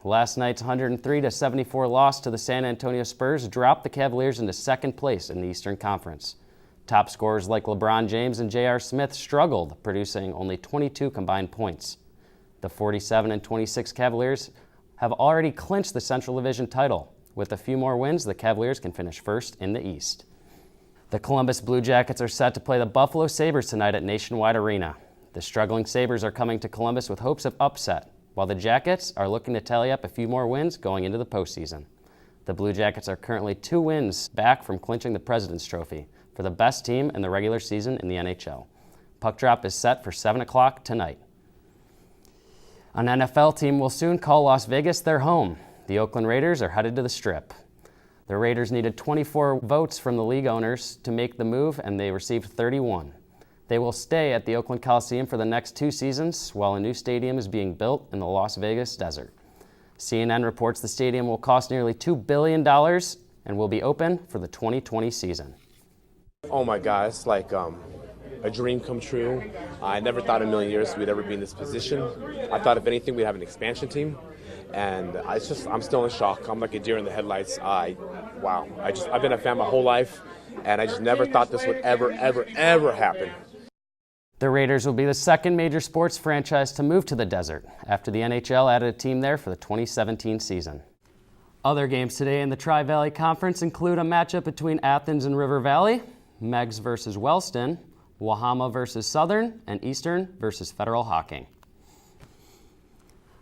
Last night's 103-74 loss to the San Antonio Spurs dropped the Cavaliers into second place in the Eastern Conference. Top scorers like LeBron James and J.R. Smith struggled, producing only 22 combined points. The 47-26 Cavaliers have already clinched the Central Division title. With a few more wins, the Cavaliers can finish first in the East. The Columbus Blue Jackets are set to play the Buffalo Sabres tonight at Nationwide Arena. The struggling Sabres are coming to Columbus with hopes of upset, while the Jackets are looking to tally up a few more wins going into the postseason. The Blue Jackets are currently 2 wins back from clinching the President's Trophy for the best team in the regular season in the NHL. Puck drop is set for 7 o'clock tonight. An NFL team will soon call Las Vegas their home. The Oakland Raiders are headed to the Strip. The Raiders needed 24 votes from the league owners to make the move, and they received 31. They will stay at the Oakland Coliseum for the next 2 seasons while a new stadium is being built in the Las Vegas desert. CNN reports the stadium will cost nearly $2 billion and will be open for the 2020 season. Oh my God, it's like a dream come true. I never thought in a million years we'd ever be in this position. I thought if anything we'd have an expansion team, and I'm still in shock. I'm like a deer in the headlights. I've been a fan my whole life, and I just never thought this would ever happen. The Raiders will be the second major sports franchise to move to the desert after the NHL added a team there for the 2017 season. Other games today in the Tri-Valley Conference include a matchup between Athens and River Valley, Meggs versus Wellston, Wahama versus Southern, and Eastern versus Federal Hocking.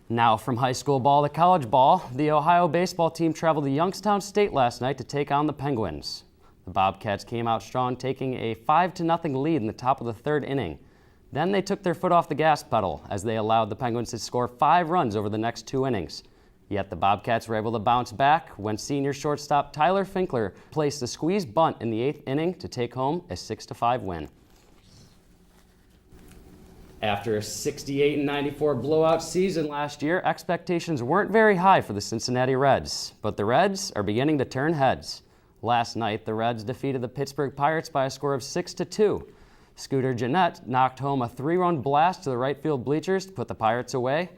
Now from high school ball to college ball, the Ohio baseball team traveled to Youngstown State last night to take on the Penguins. The Bobcats came out strong, taking a 5-0 lead in the top of the 3rd inning. Then they took their foot off the gas pedal as they allowed the Penguins to score 5 runs over the next 2 innings. Yet the Bobcats were able to bounce back when senior shortstop Tyler Finkler placed a squeeze bunt in the 8th inning to take home a 6-5 win. After a 68-94 blowout season last year, expectations weren't very high for the Cincinnati Reds, but the Reds are beginning to turn heads. Last night, the Reds defeated the Pittsburgh Pirates by a score of 6-2. Scooter Gennett knocked home a 3-run blast to the right field bleachers to put the Pirates away.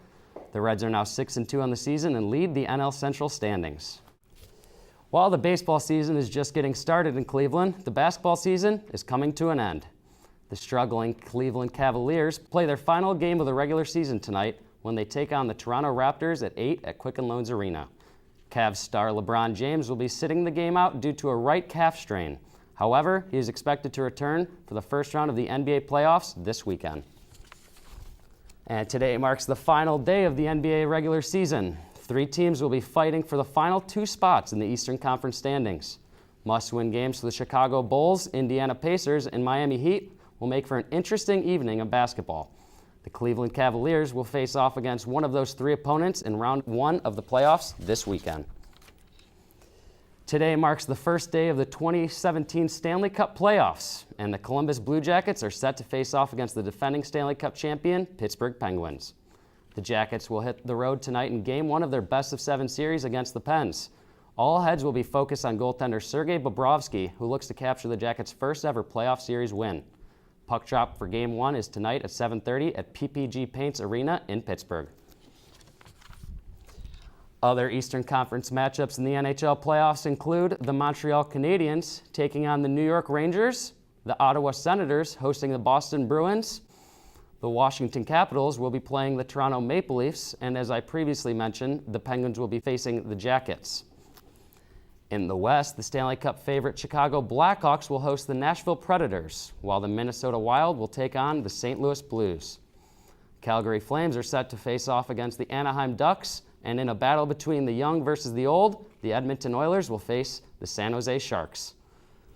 The Reds are now 6-2 on the season and lead the NL Central standings. While the baseball season is just getting started in Cleveland, the basketball season is coming to an end. The struggling Cleveland Cavaliers play their final game of the regular season tonight when they take on the Toronto Raptors at 8 at Quicken Loans Arena. Cavs star LeBron James will be sitting the game out due to a right calf strain. However, he is expected to return for the first round of the NBA playoffs this weekend. And today marks the final day of the NBA regular season. 3 teams will be fighting for the final 2 spots in the Eastern Conference standings. Must-win games for the Chicago Bulls, Indiana Pacers, and Miami Heat will make for an interesting evening of basketball. The Cleveland Cavaliers will face off against one of those 3 opponents in round 1 of the playoffs this weekend. Today marks the first day of the 2017 Stanley Cup playoffs, and the Columbus Blue Jackets are set to face off against the defending Stanley Cup champion, Pittsburgh Penguins. The Jackets will hit the road tonight in Game 1 of their best-of-7 series against the Pens. All heads will be focused on goaltender Sergei Bobrovsky, who looks to capture the Jackets' first-ever playoff series win. Puck drop for Game 1 is tonight at 7:30 at PPG Paints Arena in Pittsburgh. Other Eastern Conference matchups in the NHL playoffs include the Montreal Canadiens taking on the New York Rangers, the Ottawa Senators hosting the Boston Bruins, the Washington Capitals will be playing the Toronto Maple Leafs, and as I previously mentioned, the Penguins will be facing the Jackets. In the West, the Stanley Cup favorite Chicago Blackhawks will host the Nashville Predators, while the Minnesota Wild will take on the St. Louis Blues. Calgary Flames are set to face off against the Anaheim Ducks, and in a battle between the young versus the old, the Edmonton Oilers will face the San Jose Sharks.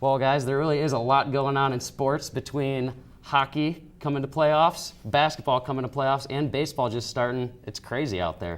Well, guys, there really is a lot going on in sports between hockey coming to playoffs, basketball coming to playoffs, and baseball just starting. It's crazy out there.